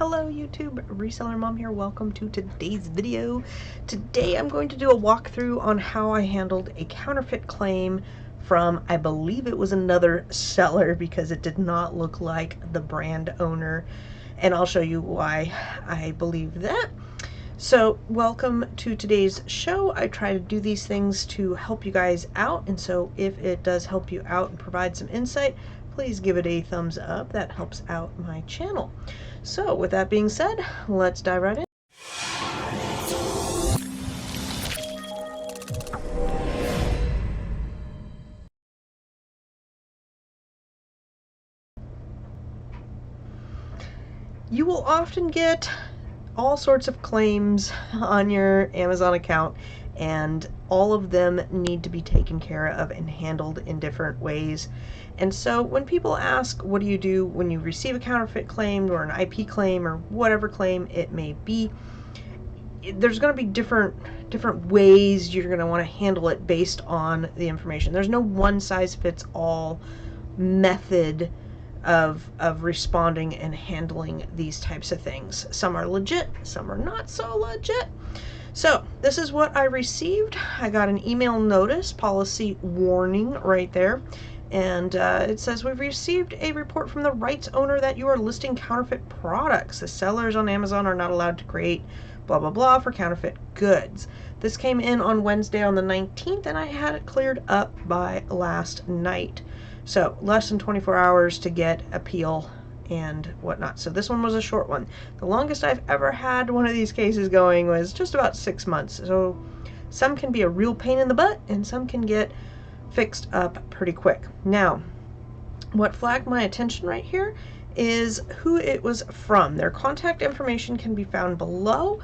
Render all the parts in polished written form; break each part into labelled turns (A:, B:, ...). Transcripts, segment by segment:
A: Hello YouTube, Reseller Mom here. Welcome to today's video. Today I'm going to do a walkthrough on how I handled a counterfeit claim from, I believe it was another seller because it did not look like the brand owner. And I'll show you why I believe that. So welcome to today's show. I try to do these things to help you guys out. And so if it does help you out and provide some insight, please give it a thumbs up. That helps out my channel. So with that being said, let's dive right in. You will often get all sorts of claims on your Amazon account, and all of them need to be taken care of and handled in different ways. And so when people ask, what do you do when you receive a counterfeit claim or an IP claim or whatever claim it may be, there's going to be different ways you're going to want to handle it based on the information. There's no one size fits all method of responding and handling these types of things. Some are legit, some are not so legit. So this is what I received. I got an email notice, policy warning right there. And it says, we've received a report from the rights owner that you are listing counterfeit products. The sellers on Amazon are not allowed to create blah, blah, blah for counterfeit goods. This came in on Wednesday on the 19th, and I had it cleared up by last night. So less than 24 hours to get appeal and whatnot. So this one was a short one. The longest I've ever had one of these cases going was just about 6 months. So some can be a real pain in the butt, and some can get fixed up pretty quick. Now, what flagged my attention right here is who it was from. Their contact information can be found below.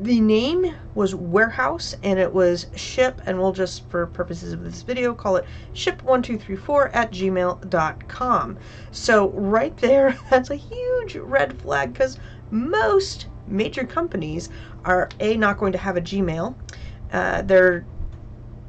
A: The name was Warehouse, and it was ship, and we'll just, for purposes of this video, call it ship1234@gmail.com. So right there, that's a huge red flag, because most major companies are not going to have a Gmail.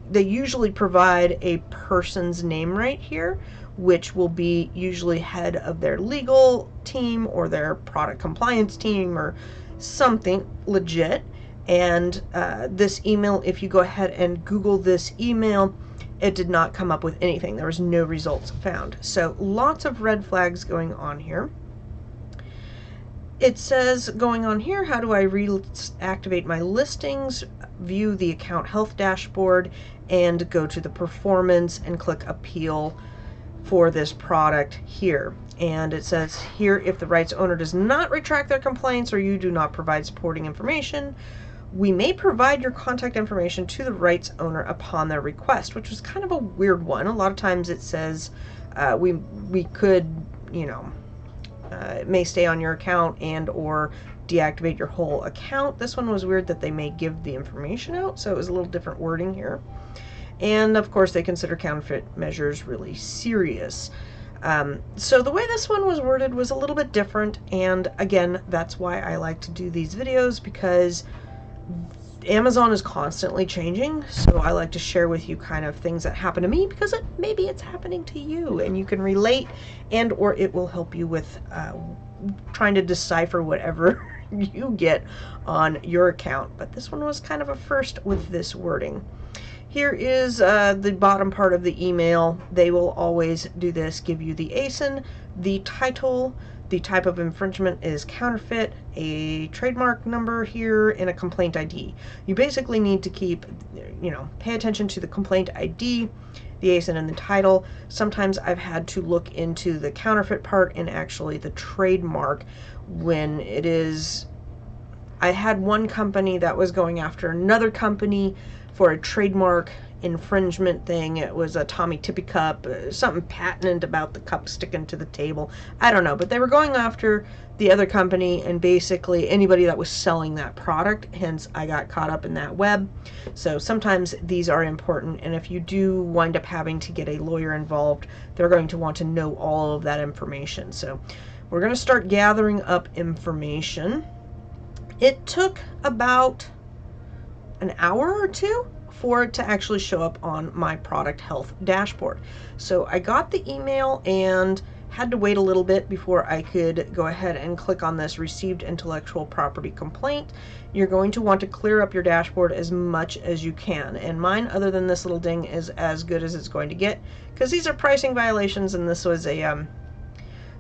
A: They usually provide a person's name right here, which will be usually head of their legal team or their product compliance team or something legit. And this email, if you go ahead and Google this email, it did not come up with anything. There was no results found. So lots of red flags going on here. It says going on here, how do I reactivate my listings, view the account health dashboard, and go to the performance and click appeal for this product here. And it says here, if the rights owner does not retract their complaints or you do not provide supporting information, we may provide your contact information to the rights owner upon their request, which was kind of a weird one. A lot of times it says we could, it may stay on your account and or deactivate your whole account. This one was weird that they may give the information out, so it was a little different wording here. And of course they consider counterfeit measures really serious. So the way this one was worded was a little bit different, and again, that's why I like to do these videos, because Amazon is constantly changing, so I like to share with you kind of things that happen to me, because maybe it's happening to you and you can relate, and or it will help you with trying to decipher whatever you get on your account. But this one was kind of a first with this wording. Here is the bottom part of the email. They will always do this, give you the ASIN, the title, the type of infringement is counterfeit, a trademark number here, and a complaint ID. You basically need to keep, pay attention to the complaint ID, the ASIN, and the title. Sometimes I've had to look into the counterfeit part and actually the trademark when it is. I had one company that was going after another company for a trademark infringement thing. It was a Tommy Tippy cup, something patent about the cup sticking to the table. I don't know, but they were going after the other company and basically anybody that was selling that product, hence I got caught up in that web. So sometimes these are important, and if you do wind up having to get a lawyer involved, they're going to want to know all of that information. So we're going to start gathering up information. It took about an hour or two for it to actually show up on my product health dashboard. So I got the email, and Had to wait a little bit before I could go ahead and click on this received intellectual property complaint. You're going to want to clear up your dashboard as much as you can, and mine, other than this little ding, is as good as it's going to get, because these are pricing violations, and this was a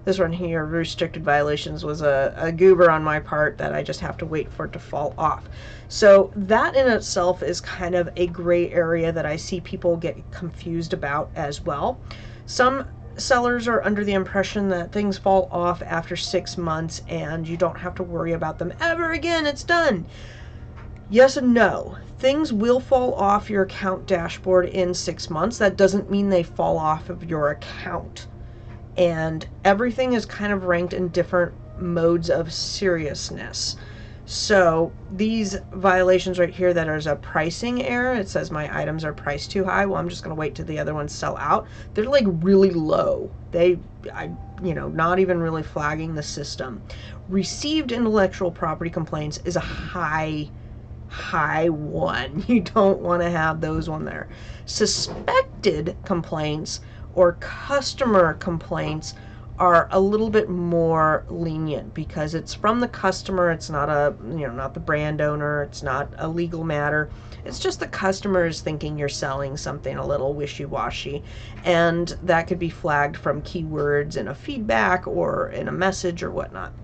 A: this one here, restricted violations, was a goober on my part that I just have to wait for it to fall off. So that in itself is kind of a gray area that I see people get confused about as well. Some sellers are under the impression that things fall off after 6 months and you don't have to worry about them ever again, it's done. Yes and no. Things will fall off your account dashboard in 6 months. That doesn't mean they fall off of your account. And everything is kind of ranked in different modes of seriousness. So these violations right here, that is a pricing error. It says my items are priced too high. Well, I'm just going to wait till the other ones sell out. They're like really low. Not even really flagging the system. Received intellectual property complaints is a high one. You don't want to have those on there. Suspected complaints or customer complaints are a little bit more lenient because it's from the customer. It's not not the brand owner. It's not a legal matter. It's just the customer is thinking you're selling something a little wishy-washy, and that could be flagged from keywords in a feedback or in a message or whatnot.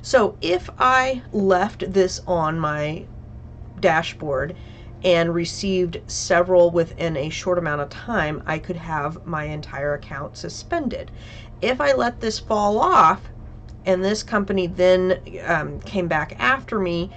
A: So if I left this on my dashboard and received several within a short amount of time, I could have my entire account suspended. If I let this fall off and this company then came back after me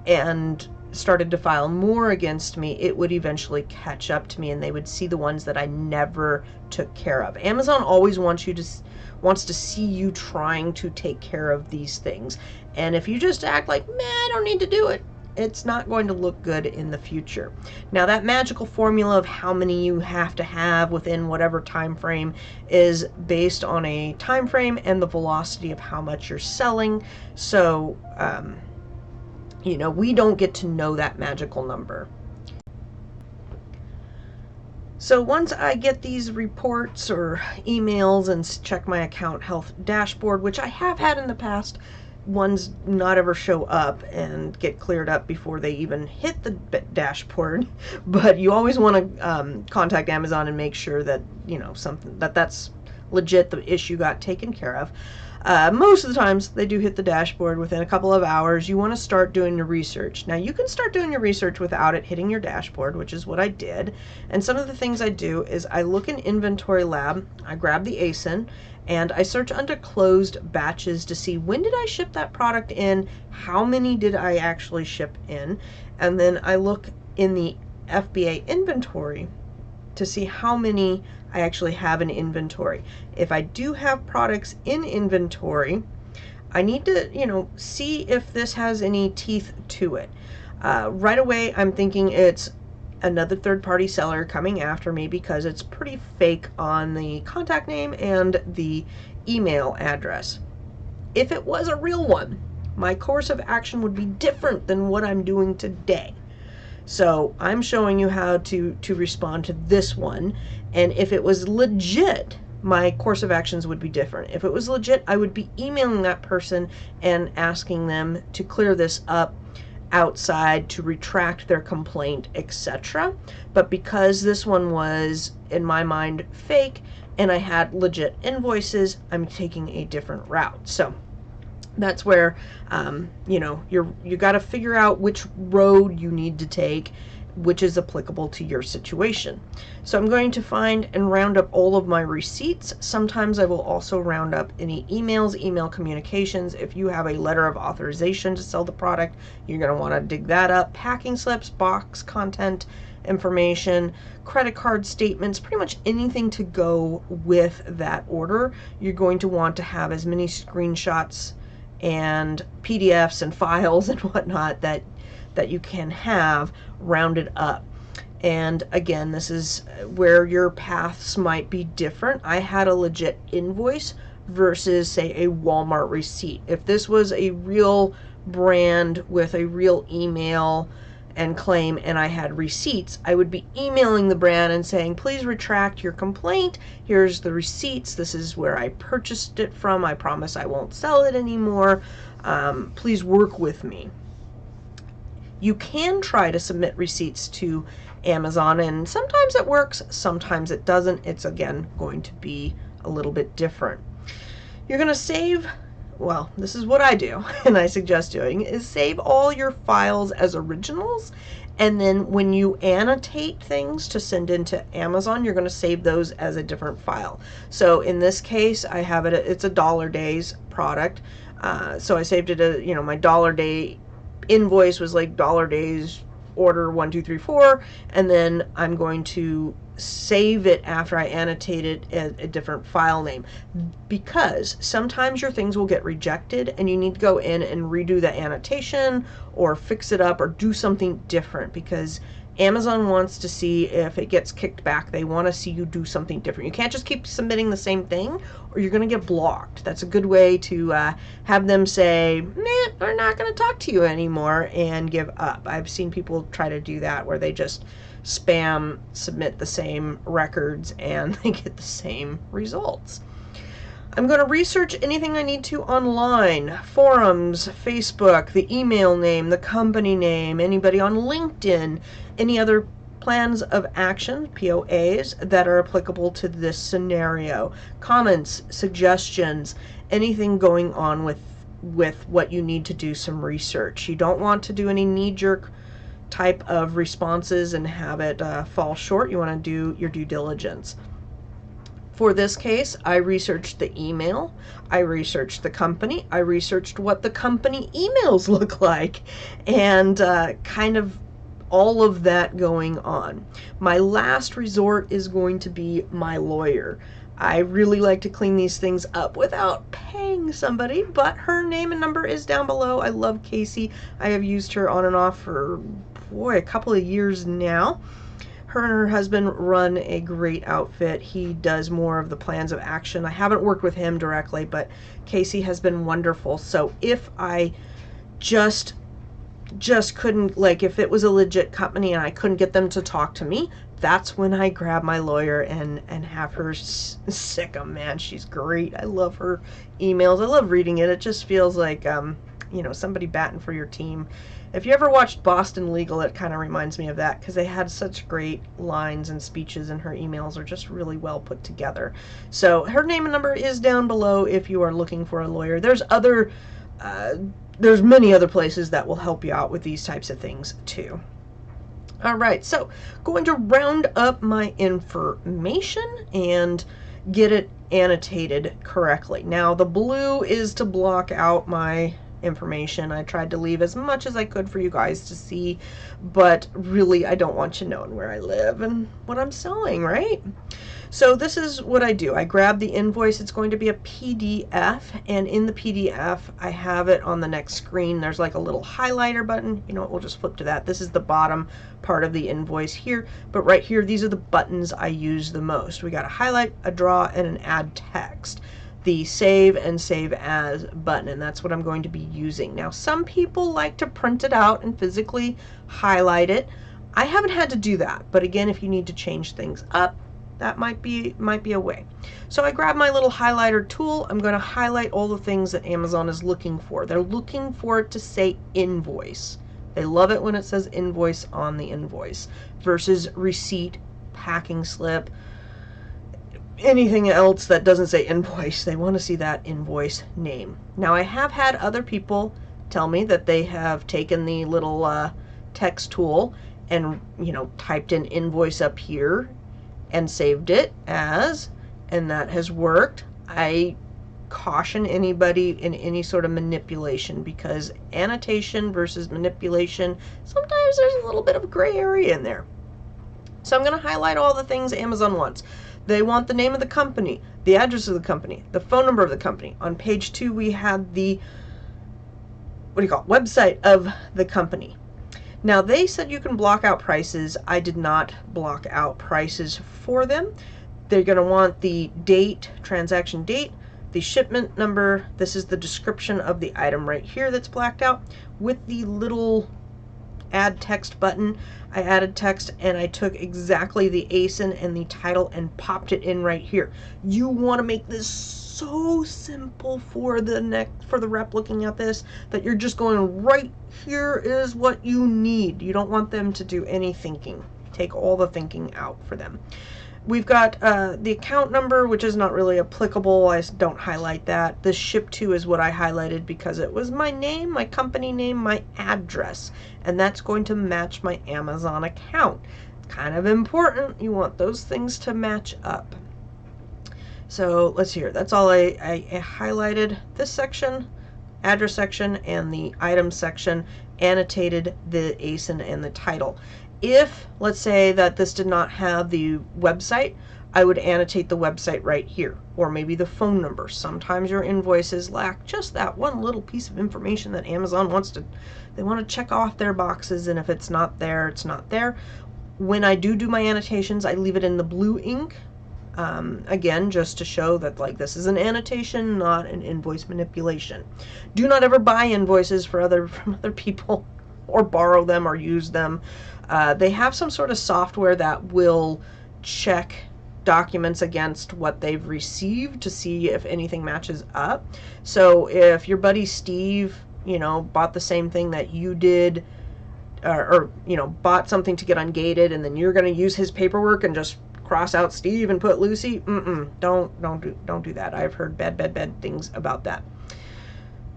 A: and started to file more against me, it would eventually catch up to me and they would see the ones that I never took care of. Amazon always wants to see you trying to take care of these things. And if you just act like, man, I don't need to do it, it's not going to look good in the future. Now, that magical formula of how many you have to have within whatever time frame is based on a time frame and the velocity of how much you're selling. So, we don't get to know that magical number. So once I get these reports or emails and check my account health dashboard, which I have had in the past, ones not ever show up and get cleared up before they even hit the dashboard. But you always want to contact Amazon and make sure that that's legit, the issue got taken care of. Most of the times they do hit the dashboard within a couple of hours. You want to start doing your research. Now, you can start doing your research without it hitting your dashboard, which is what I did. And some of the things I do is I look in Inventory Lab, I grab the ASIN, and I search under closed batches to see when did I ship that product in, how many did I actually ship in, and then I look in the FBA inventory to see how many I actually have in inventory. If I do have products in inventory, I need to, see if this has any teeth to it. Right away, I'm thinking it's another third-party seller coming after me because it's pretty fake on the contact name and the email address. If it was a real one, my course of action would be different than what I'm doing today. So I'm showing you how to respond to this one, and if it was legit, my course of actions would be different. If it was legit, I would be emailing that person and asking them to clear this up outside, to retract their complaint, etc. But because this one was, in my mind, fake, and I had legit invoices, I'm taking a different route. So that's where, you got to figure out which road you need to take, which is applicable to your situation. So I'm going to find and round up all of my receipts. Sometimes I will also round up any emails, email communications. If you have a letter of authorization to sell the product, you're going to want to dig that up. Packing slips, box content information, credit card statements, pretty much anything to go with that order. You're going to want to have as many screenshots and PDFs and files and whatnot that you can have rounded up. And again, this is where your paths might be different. I had a legit invoice versus, say, a Walmart receipt. If this was a real brand with a real email and claim, and I had receipts, I would be emailing the brand and saying, please retract your complaint. Here's the receipts. This is where I purchased it from. I promise I won't sell it anymore. Please work with me. You can try to submit receipts to Amazon, and sometimes it works, sometimes it doesn't. It's, again, going to be a little bit different. You're going to save, well, this is what I do, and I suggest doing, is save all your files as originals, and then when you annotate things to send into Amazon, you're going to save those as a different file. So in this case, I have it, it's a Dollar Days product, so I saved it as, you know, my Dollar Day invoice was like Dollar Days order 1, 2, 3, 4, and then I'm going to save it after I annotate it as a different file name, because sometimes your things will get rejected and you need to go in and redo the annotation or fix it up or do something different, because Amazon wants to see if it gets kicked back. They want to see you do something different. You can't just keep submitting the same thing or you're going to get blocked. That's a good way to have them say, nah, we're not going to talk to you anymore, and give up. I've seen people try to do that where they just spam submit the same records and they get the same results. I'm going to research anything I need to online, forums, Facebook, the email name, the company name, anybody on LinkedIn, any other plans of action, POAs, that are applicable to this scenario, comments, suggestions, anything going on with what you need to do some research. You don't want to do any knee-jerk type of responses and have it fall short. You want to do your due diligence. For this case, I researched the email, I researched the company, I researched what the company emails look like, and kind of all of that going on. My last resort is going to be my lawyer. I really like to clean these things up without paying somebody, but her name and number is down below. I love Casey. I have used her on and off for, boy, a couple of years now. Her and her husband run a great outfit. He does more of the plans of action. I haven't worked with him directly, but Casey has been wonderful. So if I just couldn't, like, if it was a legit company and I couldn't get them to talk to me, that's when I grab my lawyer and have her sick 'em, man. She's great. I love her emails. I love reading it. It just feels like, you know, somebody batting for your team. If you ever watched Boston Legal, it kind of reminds me of that, because they had such great lines and speeches, and her emails are just really well put together. So her name and number is down below if you are looking for a lawyer. There's many other places that will help you out with these types of things too. All right, so going to round up my information and get it annotated correctly. Now the blue is to block out my information. I tried to leave as much as I could for you guys to see, but really I don't want you knowing where I live and what I'm selling, right? So this is what I do. I grab the invoice. It's going to be a PDF, and in the PDF I have it on the next screen. There's like a little highlighter button. You know what, we'll just flip to that. This is the bottom part of the invoice here, but right here, these are the buttons I use the most. We got a highlight, a draw, and an add text. The save and save as button, and that's what I'm going to be using. Now some people like to print it out and physically highlight it. I haven't had to do that, but again, if you need to change things up, that might be a way. So I grab my little highlighter tool. I'm going to highlight all the things that Amazon is looking for. They're looking for it to say invoice. They love it when it says invoice on the invoice versus receipt, packing slip, anything else that doesn't say invoice. They want to see that invoice name. Now I have had other people tell me that they have taken the little text tool and, you know, typed in invoice up here and saved it as, and that has worked. I caution anybody in any sort of manipulation, because annotation versus manipulation, sometimes there's a little bit of gray area in there. So I'm going to highlight all the things Amazon wants. They want the name of the company, the address of the company, the phone number of the company. On page 2 we had the, website of the company. Now they said you can block out prices. I did not block out prices for them. They're going to want the date, transaction date, the shipment number. This is the description of the item right here that's blacked out, with the little add text button, I added text and I took exactly the ASIN and the title and popped it in right here. You want to make this so simple for the rep looking at this that you're just going, right here is what you need. You don't want them to do any thinking. Take all the thinking out for them. We've got the account number, which is not really applicable. I don't highlight that. The ship to is what I highlighted because it was my name, my company name, my address, and that's going to match my Amazon account. Kind of important. You want those things to match up. So let's see here. That's all I highlighted. This section, address section, and the item section, annotated the ASIN and the title. If, let's say that this did not have the website, I would annotate the website right here, or maybe the phone number. Sometimes your invoices lack just that one little piece of information that Amazon wants to, they want to check off their boxes, and if it's not there, it's not there. When I do my annotations, I leave it in the blue ink. Again, just to show that like this is an annotation, not an invoice manipulation. Do not ever buy invoices from other people or borrow them or use them. They have some sort of software that will check documents against what they've received to see if anything matches up. So if your buddy Steve, you know, bought the same thing that you did, or you know, bought something to get ungated, and then you're going to use his paperwork and just cross out Steve and put Lucy, don't do that. I've heard bad things about that.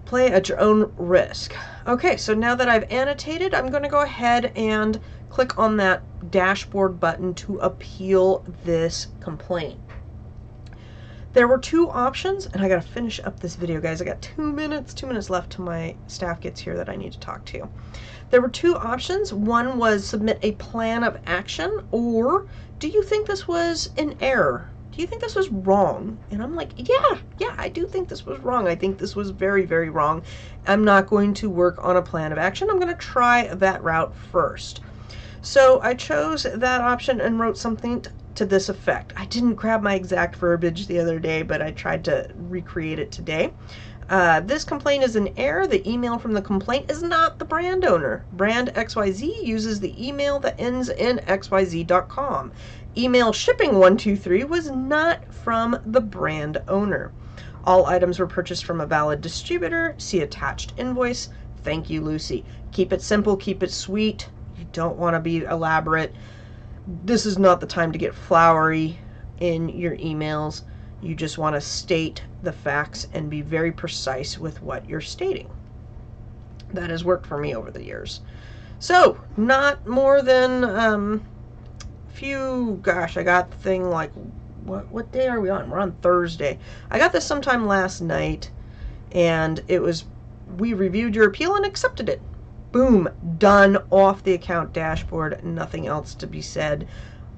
A: Play at your own risk. Okay, so now that I've annotated, I'm going to go ahead and click on that dashboard button to appeal this complaint. There were two options, and I got to finish up this video, guys. I got 2 minutes left till my staff gets here that I need to talk to. There were two options. One was submit a plan of action, or do you think this was an error? Do you think this was wrong? And I'm like, yeah, I do think this was wrong. I think this was very wrong. I'm not going to work on a plan of action. I'm going to try that route first. So I chose that option and wrote something to this effect. I didn't grab my exact verbiage the other day, but I tried to recreate it today. This complaint is an error. The email from the complaint is not the brand owner. Brand XYZ uses the email that ends in xyz.com. Email shipping 123 was not from the brand owner. All items were purchased from a valid distributor. See attached invoice. Thank you, Lucy. Keep it simple, keep it sweet. You don't want to be elaborate. This is not the time to get flowery in your emails. You just want to state the facts and be very precise with what you're stating. That has worked for me over the years. So, not more than I got the thing like, what day are we on? We're on Thursday. I got this sometime last night, and we reviewed your appeal and accepted it. Boom, done, off the account dashboard, nothing else to be said.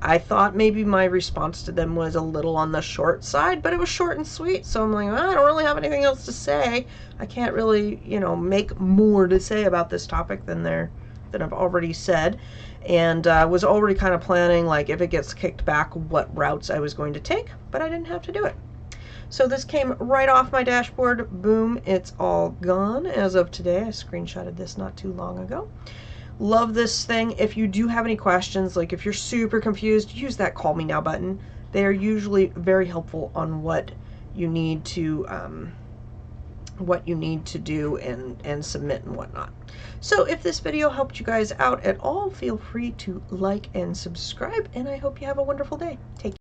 A: I thought maybe my response to them was a little on the short side, but it was short and sweet, so I'm like, I don't really have anything else to say. I can't really, you know, make more to say about this topic than I've already said, and was already kind of planning, like, if it gets kicked back, what routes I was going to take, but I didn't have to do it. So this came right off my dashboard. Boom, it's all gone as of today. I screenshotted this not too long ago. Love this thing. If you do have any questions, like if you're super confused, use that call me now button. They are usually very helpful on what you need to do and submit and whatnot. So if this video helped you guys out at all, feel free to like and subscribe, and I hope you have a wonderful day. Take care.